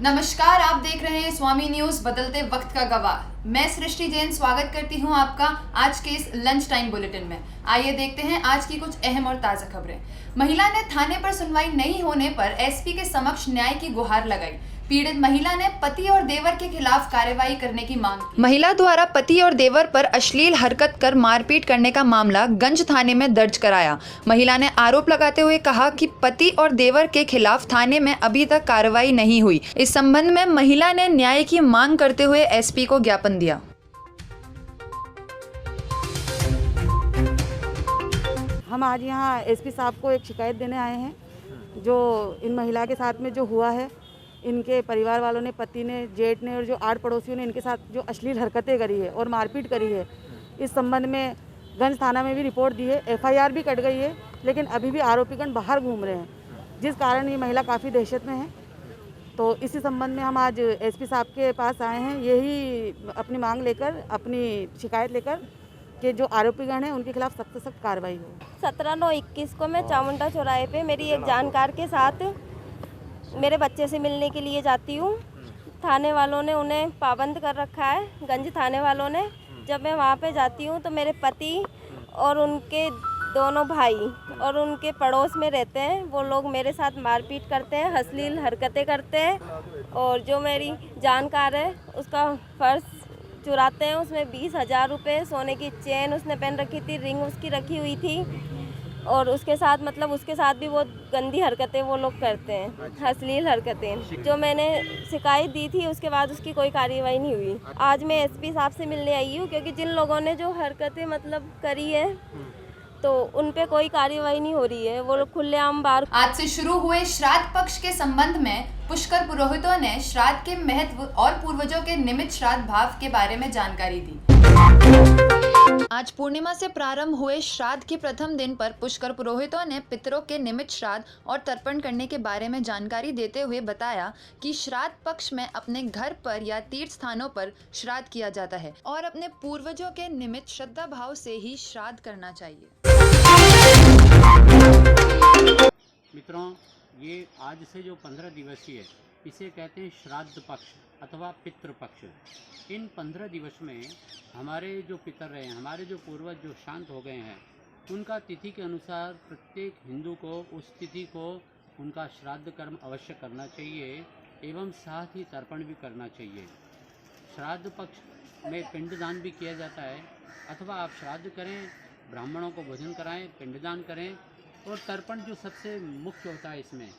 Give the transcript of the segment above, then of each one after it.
नमस्कार, आप देख रहे हैं स्वामी न्यूज बदलते वक्त का गवाह। मैं सृष्टि जैन स्वागत करती हूं आपका आज के इस लंच टाइम बुलेटिन में। आइए देखते हैं आज की कुछ अहम और ताजा खबरें। महिला ने थाने पर सुनवाई नहीं होने पर एसपी के समक्ष न्याय की गुहार लगाई। पीड़ित महिला ने पति और देवर के खिलाफ कार्रवाई करने की मांग की। महिला द्वारा पति और देवर पर अश्लील हरकत कर मारपीट करने का मामला गंज थाने में दर्ज कराया। महिला ने आरोप लगाते हुए कहा कि पति और देवर के खिलाफ थाने में अभी तक कार्रवाई नहीं हुई। इस संबंध में महिला ने न्याय की मांग करते हुए एसपी को ज्ञापन दिया। हम आज यहाँ एसपी साहब को एक शिकायत देने आए हैं। जो इन महिला के साथ में जो हुआ है, इनके परिवार वालों ने, पति ने, जेठ ने और जो 8 पड़ोसियों ने इनके साथ जो अश्लील हरकतें करी है और मारपीट करी है, इस संबंध में गंज थाना में भी रिपोर्ट दी है। एफआईआर भी कट गई है, लेकिन अभी भी आरोपीगण बाहर घूम रहे हैं, जिस कारण ये महिला काफ़ी दहशत में है। तो इसी संबंध में हम आज एसपी साहब के पास आए हैं, यही अपनी मांग लेकर, अपनी शिकायत लेकर कि जो आरोपीगण हैं उनके खिलाफ सख्त से सख्त कार्रवाई हो। 17/9/21 को मैं चामुंडा चौराहे पे मेरी एक जानकार के साथ मेरे बच्चे से मिलने के लिए जाती हूँ। थाने वालों ने उन्हें पाबंद कर रखा है, गंज थाने वालों ने। जब मैं वहाँ पे जाती हूँ तो मेरे पति और उनके दोनों भाई और उनके पड़ोस में रहते हैं, वो लोग मेरे साथ मारपीट करते हैं, अश्लील हरकतें करते हैं। और जो मेरी जानकार है उसका पर्स चुराते हैं, उसमें 20,000 रुपये, सोने की चेन उसने पहन रखी थी, रिंग उसकी रखी हुई थी। और उसके साथ उसके साथ भी बहुत गंदी हरकतें वो लोग करते हैं, अश्लील हरकतें। जो मैंने शिकायत दी थी उसके बाद उसकी कोई कार्रवाई नहीं हुई। आज मैं एसपी साहब से मिलने आई हूँ, क्योंकि जिन लोगों ने जो हरकतें करी है तो उन पे कोई कार्रवाई नहीं हो रही है, वो लोग खुलेआम बार। आज से शुरू हुए श्राद्ध पक्ष के संबंध में पुष्कर पुरोहितों ने श्राद्ध के महत्व और पूर्वजों के निमित्त श्राद्ध भाव के बारे में जानकारी दी। आज पूर्णिमा से प्रारंभ हुए श्राद्ध के प्रथम दिन पर पुष्कर पुरोहितों ने पितरों के निमित्त श्राद्ध और तर्पण करने के बारे में जानकारी देते हुए बताया कि श्राद्ध पक्ष में अपने घर पर या तीर्थ स्थानों पर श्राद्ध किया जाता है और अपने पूर्वजों के निमित्त श्रद्धा भाव से ही श्राद्ध करना चाहिए। मित्रों, ये आज से जो 15 दिवसीय है, इसे कहते हैं श्राद्ध पक्ष अथवा पितृपक्ष। इन 15 दिवस में हमारे जो पितर रहे हैं, हमारे जो पूर्वज जो शांत हो गए हैं, उनका तिथि के अनुसार प्रत्येक हिंदू को उस तिथि को उनका श्राद्ध कर्म अवश्य करना चाहिए एवं साथ ही तर्पण भी करना चाहिए। श्राद्ध पक्ष में पिंडदान भी किया जाता है, अथवा आप श्राद्ध करें, ब्राह्मणों को भोजन कराएं, पिंडदान करें। और तर्पण जो सबसे मुख्य होता है, इसमें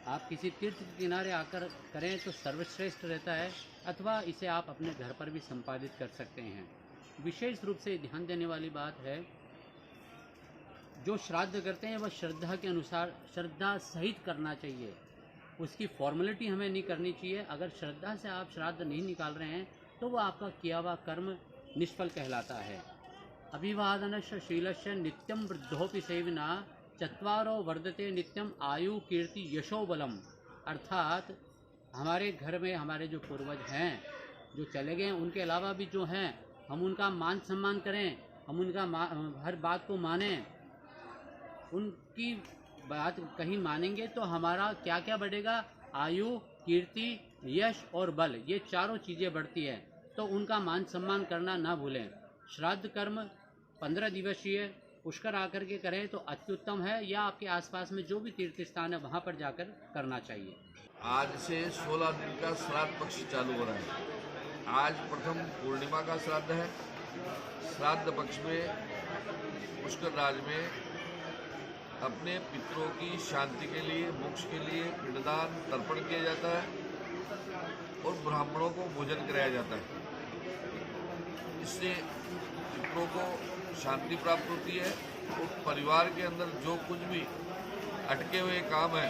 आप किसी तीर्थ के किनारे आकर करें तो सर्वश्रेष्ठ रहता है, अथवा इसे आप अपने घर पर भी संपादित कर सकते हैं। विशेष रूप से ध्यान देने वाली बात है, जो श्राद्ध करते हैं वह श्रद्धा के अनुसार श्रद्धा सहित करना चाहिए। उसकी फॉर्मेलिटी हमें नहीं करनी चाहिए। अगर श्रद्धा से आप श्राद्ध नहीं निकाल रहे हैं तो वह आपका किया हुआ कर्म निष्फल कहलाता है। अभिवादनस्य शीलस्य नित्यम वृद्धोपि सेविना चत्वारो वर्धते नित्यम आयु कीर्ति यशो बलम। अर्थात हमारे घर में हमारे जो पूर्वज हैं, जो चले गए, उनके अलावा भी जो हैं, हम उनका मान सम्मान करें, हम उनका हर बात को मानें। उनकी बात कहीं मानेंगे तो हमारा क्या क्या बढ़ेगा? आयु, कीर्ति, यश और बल, ये चारों चीज़ें बढ़ती है। तो उनका मान सम्मान करना ना भूलें। श्राद्ध कर्म 15 दिवसीय पुष्कर आकर के करें तो अत्युत्तम है, या आपके आसपास में जो भी तीर्थ स्थान है वहाँ पर जाकर करना चाहिए। आज से 16 दिन का श्राद्ध पक्ष चालू हो रहा है। आज प्रथम पूर्णिमा का श्राद्ध है। श्राद्ध पक्ष में पुष्कर राज में अपने पितरों की शांति के लिए, मोक्ष के लिए पिंडदान तर्पण किया जाता है और ब्राह्मणों को भोजन कराया जाता है। इससे पितरों को शांति प्राप्त होती है और परिवार के अंदर जो कुछ भी अटके हुए काम है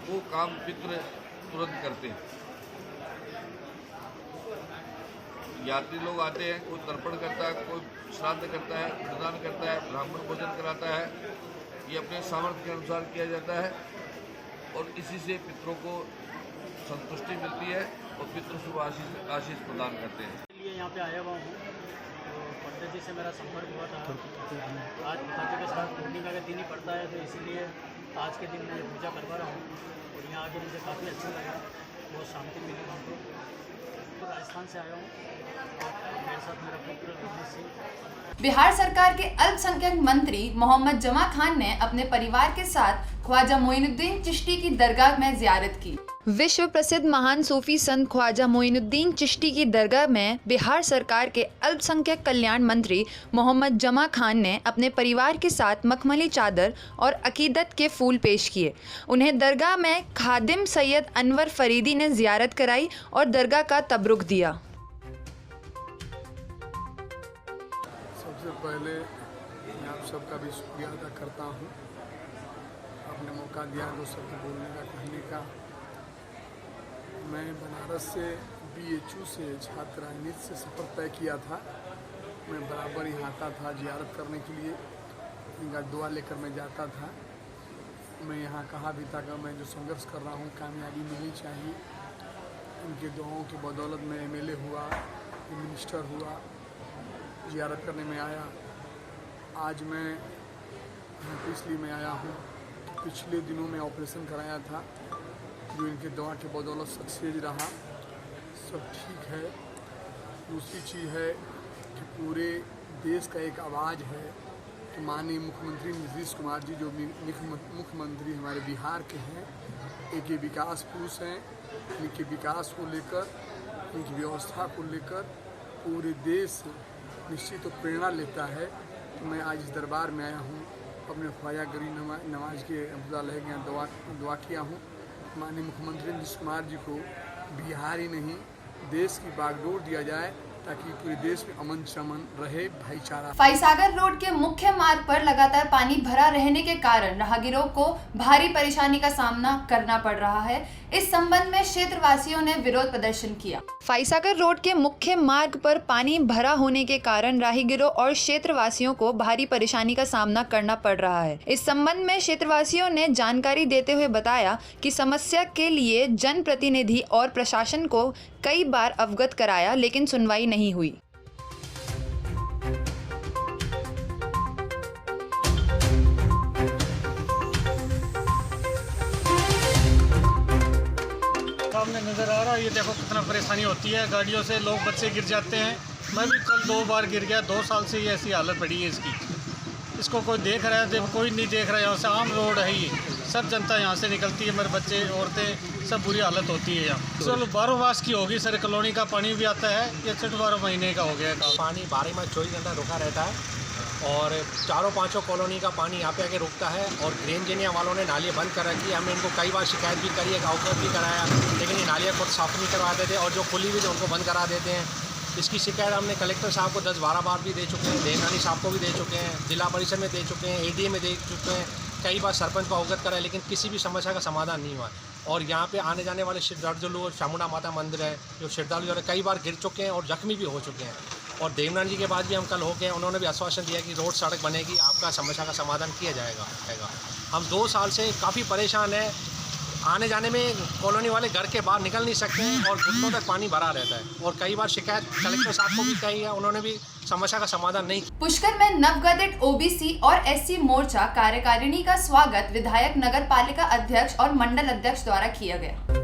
वो काम पितृ तुरंत करते हैं। यात्री लोग आते हैं, कोई तर्पण करता है, कोई श्राद्ध करता है, पिंडदान करता है, ब्राह्मण भोजन कराता है। ये अपने सामर्थ्य के अनुसार किया जाता है और इसी से पितरों को संतुष्टि मिलती है और पितृ शुभ आशीष प्रदान करते हैं। इसलिए यहाँ पे आया हुआ हूँ। तो पंडित जी से मेरा संपर्क हुआ था। आज पिताजी के साथ पूर्णिमा का दिन ही पड़ता है, तो इसीलिए आज के दिन मैं पूजा करवा रहा हूँ और यहाँ आके मुझे काफ़ी अच्छा लगा। बहुत शांति मिली हमको। तो राजस्थान से आया हूँ और मेरे साथ मेरा पुत्र विजय सिंह। बिहार सरकार के अल्पसंख्यक मंत्री मोहम्मद जमा खान ने अपने परिवार के साथ ख्वाजा मोइनुद्दीन चिश्ती की दरगाह में जियारत की। विश्व प्रसिद्ध महान सूफी संत ख्वाजा मोइनुद्दीन चिश्ती की दरगाह में बिहार सरकार के अल्पसंख्यक कल्याण मंत्री मोहम्मद जमा खान ने अपने परिवार के साथ मखमली चादर और अकीदत के फूल पेश किए। उन्हें दरगाह में खादिम सैयद अनवर फरीदी ने जियारत कराई और दरगाह का तबरुक दिया। सबसे पहले मैं आप सबका भी शुक्रिया अदा करता हूँ, आपने मौका दिया दो शब्द बोलने का, कहने का। मैं बनारस से BHU से छात्र राजनीति से सफ़र तय किया था। मैं बराबर यहाँ आता था जियारत करने के लिए, इनका दुआ लेकर मैं जाता था। मैं यहाँ कहा भी था कि मैं जो संघर्ष कर रहा हूँ कामयाबी मिलनी चाहिए। इनके दुआओं की बदौलत में MLA हुआ, मिनिस्टर हुआ, जियारत करने में आया। आज मैं इसलिए मैं आया हूँ, पिछले दिनों में ऑपरेशन कराया था जो इनके दवा के बदौलत सक्सेस रहा, सब ठीक है। दूसरी चीज़ है कि पूरे देश का एक आवाज़ है कि माननीय मुख्यमंत्री नीतीश कुमार जी जो मुख्यमंत्री हमारे बिहार के हैं, एक ये विकास पुरुष हैं। इनके विकास को लेकर, इनकी व्यवस्था को लेकर पूरे देश निश्चित तो प्रेरणा लेता है। तो मैं आज इस दरबार में आया हूँ, अपने ख्वाजा गरीब नवाज के अब्दुल्ला के यहाँ दुआ किया हूँ। माननीय मुख्यमंत्री नीतीश कुमार जी को बिहार ही नहीं देश की बागडोर दिया जाए ताकि पूरे देश में अमन चमन रहे, भाईचारा। फाइसागर रोड के मुख्य मार्ग पर लगातार पानी भरा रहने के कारण राहगीरों को भारी परेशानी का सामना करना पड़ रहा है। इस संबंध में क्षेत्रवासियों ने विरोध प्रदर्शन किया। फाइसागर रोड के मुख्य मार्ग पर पानी भरा होने के कारण राहगीरों और क्षेत्रवासियों को भारी परेशानी का सामना करना पड़ रहा है। इस संबंध में क्षेत्रवासियों ने जानकारी देते हुए बताया कि समस्या के लिए जनप्रतिनिधि और प्रशासन को कई बार अवगत कराया, लेकिन सुनवाई नहीं हुई। सामने नज़र आ रहा है, ये देखो कितना परेशानी होती है, गाड़ियों से लोग बच्चे गिर जाते हैं। मैं भी कल 2 बार गिर गया, 2 साल से ये ऐसी हालत पड़ी है इसकी। इसको कोई देख रहा है, देखो कोई नहीं देख रहा है। यहाँ से आम रोड है, ये सब जनता यहाँ से निकलती है, मेरे बच्चे औरतें सब बुरी हालत होती है यहाँ। चलो 12 मास की होगी सर, कॉलोनी का पानी भी आता है, ये 12 महीने का हो गया काम। पानी 12 माह 24 घंटा रुका रहता है और 4-5 कॉलोनी का पानी यहाँ पे आके रुकता है। और ग्रेन जेनिया वालों ने नालियाँ बंद कर रखी है। हमने इनको कई बार शिकायत भी करी है, अवगत भी कराया, लेकिन ये नालियाँ खुद साफ नहीं करवाते थे और जो खुली हुई उनको बंद करा देते हैं। इसकी शिकायत हमने कलेक्टर साहब को 10-12 बार भी दे चुके हैं, देवनानी साहब को भी दे चुके हैं, जिला परिषद में दे चुके हैं, ADA में दे चुके हैं, कई बार सरपंच को अवगत करा है, लेकिन किसी भी समस्या का समाधान नहीं हुआ। और यहाँ पे आने जाने वाले श्रद्धालु, चामुंडा माता मंदिर है, जो श्रद्धालु जो है कई बार गिर चुके हैं और जख्मी भी हो चुके हैं। और देवनानी जी के बाद भी हम कल होके उन्होंने भी आश्वासन दिया कि रोड सड़क बनेगी, आपका समस्या का समाधान किया जाएगा। हम 2 साल से काफ़ी परेशान हैं, आने जाने में कॉलोनी वाले घर के बाहर निकल नहीं सकते हैं और घुटनों तक पानी भरा रहता है। और कई बार शिकायत कलेक्टर साहब को भी कही है, उन्होंने भी समस्या का समाधान नहीं। पुष्कर में नवगठित OBC और SC मोर्चा कार्यकारिणी का स्वागत विधायक नगर पालिका अध्यक्ष और मंडल अध्यक्ष द्वारा किया गया।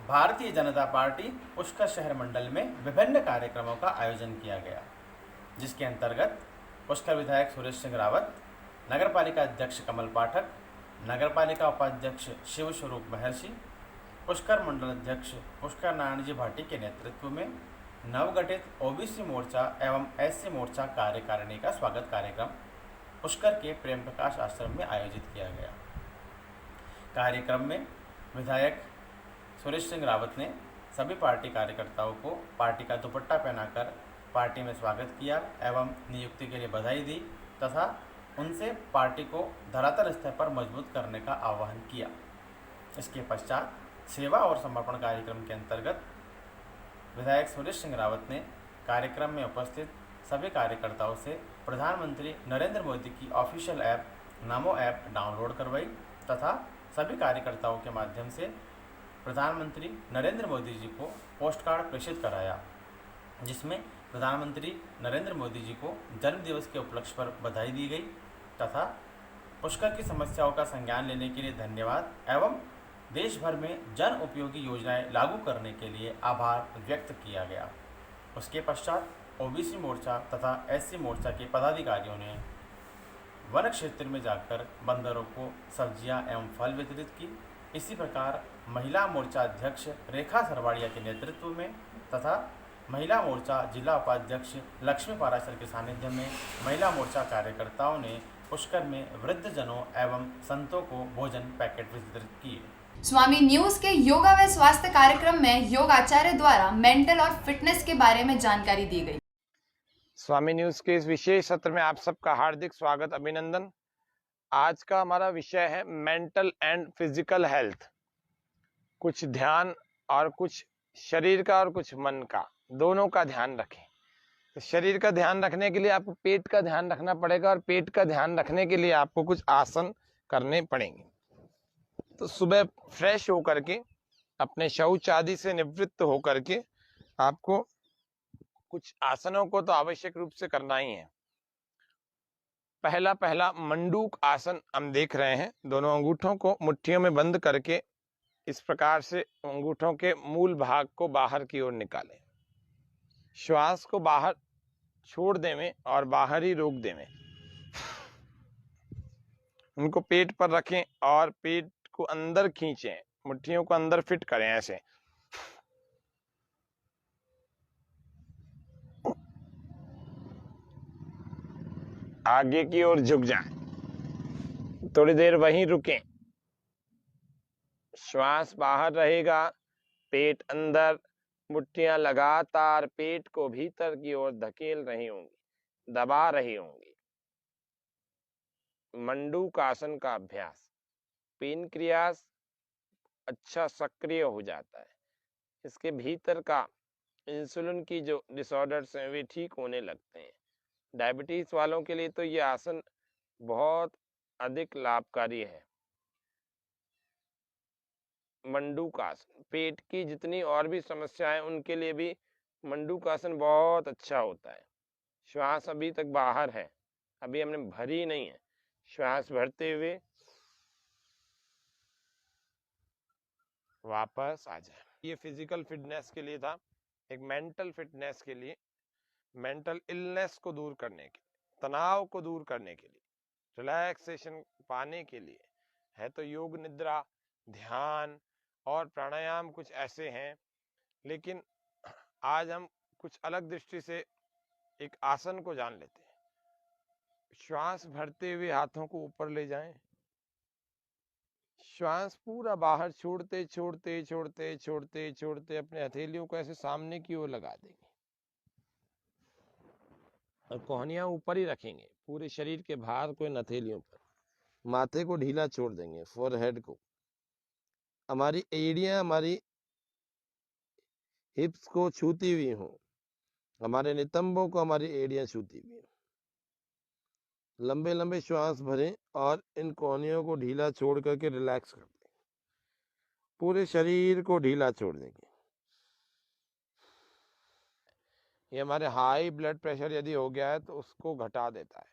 भारतीय जनता पार्टी पुष्कर शहर मंडल में विभिन्न कार्यक्रमों का आयोजन किया गया, जिसके अंतर्गत पुष्कर विधायक सुरेश सिंह रावत, नगरपालिका अध्यक्ष कमल पाठक, नगरपालिका उपाध्यक्ष शिव स्वरूप महर्षि, पुष्कर मंडल अध्यक्ष पुष्कर नारायण जी भाटी के नेतृत्व में नवगठित OBC मोर्चा एवं SC मोर्चा कार्यकारिणी का स्वागत कार्यक्रम पुष्कर के प्रेम प्रकाश आश्रम में आयोजित किया गया। कार्यक्रम में विधायक सुरेश सिंह रावत ने सभी पार्टी कार्यकर्ताओं को पार्टी का दुपट्टा पहनाकर पार्टी में स्वागत किया एवं नियुक्ति के लिए बधाई दी तथा उनसे पार्टी को धरातल स्तर पर मजबूत करने का आह्वान किया। इसके पश्चात सेवा और समर्पण कार्यक्रम के अंतर्गत विधायक सुरेश सिंह रावत ने कार्यक्रम में उपस्थित सभी कार्यकर्ताओं से प्रधानमंत्री नरेंद्र मोदी की ऑफिशियल ऐप नमो ऐप डाउनलोड करवाई तथा सभी कार्यकर्ताओं के माध्यम से प्रधानमंत्री नरेंद्र मोदी जी को पोस्ट कार्ड प्रेषित कराया, जिसमें प्रधानमंत्री नरेंद्र मोदी जी को जन्मदिवस के उपलक्ष्य पर बधाई दी गई तथा पुष्कर की समस्याओं का संज्ञान लेने के लिए धन्यवाद एवं देश भर में जन उपयोगी योजनाएं लागू करने के लिए आभार व्यक्त किया गया। उसके पश्चात ओबीसी मोर्चा तथा एससी मोर्चा के पदाधिकारियों ने वन क्षेत्र में जाकर बंदरों को सब्जियां एवं फल वितरित की। इसी प्रकार महिला मोर्चा अध्यक्ष रेखा सरवाड़िया के नेतृत्व में तथा महिला मोर्चा जिला उपाध्यक्ष लक्ष्मी पाराशर के सानिध्य में महिला मोर्चा कार्यकर्ताओं ने पुष्कर में वृद्धजनों एवं संतों को भोजन पैकेट वितरित किए। स्वामी न्यूज के योगा व स्वास्थ्य कार्यक्रम में योग आचार्य द्वारा मेंटल और फिटनेस के बारे में जानकारी दी गई। स्वामी न्यूज के इस विशेष सत्र में आप सबका हार्दिक स्वागत, अभिनंदन। आज का हमारा विषय है मेंटल एंड फिजिकल हेल्थ। कुछ ध्यान और कुछ शरीर का और कुछ मन का, दोनों का ध्यान रखें। तो शरीर का ध्यान रखने के लिए आपको पेट का ध्यान रखना पड़ेगा और पेट का ध्यान रखने के लिए आपको कुछ आसन करने पड़ेंगे। तो सुबह फ्रेश होकर के अपने शौच आदि से निवृत्त होकर के आपको कुछ आसनों को तो आवश्यक रूप से करना ही है। पहला मंडूक आसन हम देख रहे हैं। दोनों अंगूठों को मुट्ठियों में बंद करके इस प्रकार से अंगूठों के मूल भाग को बाहर की ओर निकालें। श्वास को बाहर छोड़ देवें और बाहर ही रोक देवें। उनको पेट पर रखें और पेट को अंदर खींचें, मुट्ठियों को अंदर फिट करें ऐसे। आगे की ओर झुक जाएं। थोड़ी देर वहीं रुकें। श्वास बाहर रहेगा, पेट अंदर, मुट्ठियां लगातार पेट को भीतर की ओर धकेल रही होंगी, दबा रही होंगी। मंडूक आसन का अभ्यास पेनक्रियास अच्छा सक्रिय हो जाता है। इसके भीतर का इंसुलिन की जो डिसऑर्डर्स हैं वे ठीक होने लगते हैं। डायबिटीज वालों के लिए तो ये आसन बहुत अधिक लाभकारी है। मंडूक आसन, पेट की जितनी और भी समस्याएं उनके लिए भी मंडूक आसन बहुत अच्छा होता है। श्वास अभी तक बाहर है, अभी हमने भरी नहीं है। श्वास भरते हुए वापस आ जाए। ये फिजिकल फिटनेस के लिए था। एक मेंटल फिटनेस के लिए, मेंटल इलनेस को दूर करने के लिए, तनाव को दूर करने के लिए, रिलैक्सेशन पाने के लिए है तो योग निद्रा, ध्यान और प्राणायाम कुछ ऐसे हैं। लेकिन आज हम कुछ अलग दृष्टि से एक आसन को जान लेते हैं। श्वास भरते हुए हाथों को ऊपर ले जाएं। श्वास पूरा बाहर छोड़ते छोड़ते छोड़ते छोड़ते छोड़ते अपने हथेलियों को ऐसे सामने की ओर लगा देंगे और कोहनियां ऊपर ही रखेंगे। पूरे शरीर के भार को इन हथेलियों पर, माथे को ढीला छोड़ देंगे, फोरहेड को, हमारी एड़ियां हमारी हिप्स को छूती हुई हो, हमारे नितंबों को हमारी एड़ियां छूती हुई हो। लंबे लंबे श्वास भरें और इन कोहनियों को ढीला छोड़ करके रिलैक्स कर दें। पूरे शरीर को ढीला छोड़ देंगे। ये हमारे हाई ब्लड प्रेशर यदि हो गया है तो उसको घटा देता है,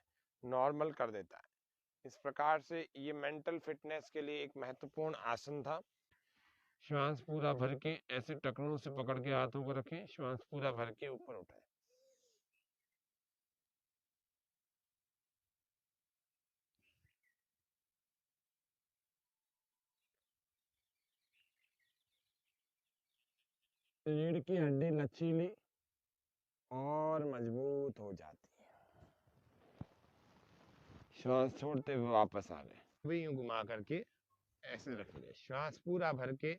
नॉर्मल कर देता है। इस प्रकार से ये मेंटल फिटनेस के लिए एक महत्वपूर्ण आसन था। श्वास पूरा भर के ऐसे टखनों से पकड़ के हाथों को रखें, श्वास पूरा भर के ऊपर उठाएं। रीढ़ की हड्डी लचीली और मजबूत हो जाती है। श्वास छोड़ते हुए वापस आ गए। अभी यूं घुमा करके ऐसे रख लिया, श्वास पूरा भर के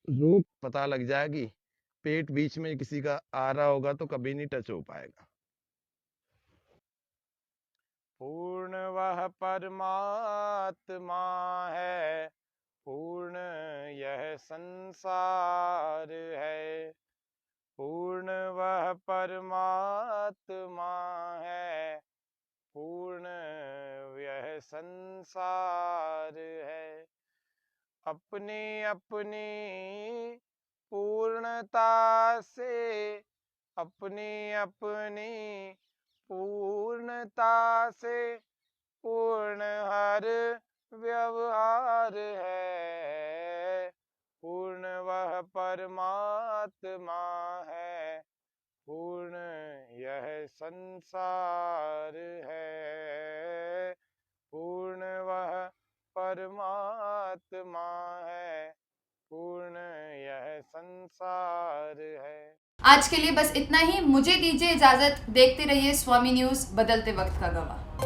रूप पता लग जाएगी। पेट बीच में किसी का आ रहा होगा तो कभी नहीं टच हो पाएगा। पूर्ण वह परमात्मा है, पूर्ण यह संसार है। पूर्ण वह परमात्मा है, पूर्ण यह संसार है। अपनी अपनी पूर्णता से, अपनी अपनी पूर्णता से पूर्ण हर व्यवहार है। पूर्ण वह परमात्मा है, पूर्ण यह संसार है। पूर्ण वह परमात्मा है, पूर्ण यह संसार है। आज के लिए बस इतना ही। मुझे दीजिए इजाजत। देखते रहिए स्वामी न्यूज़, बदलते वक्त का गवाह।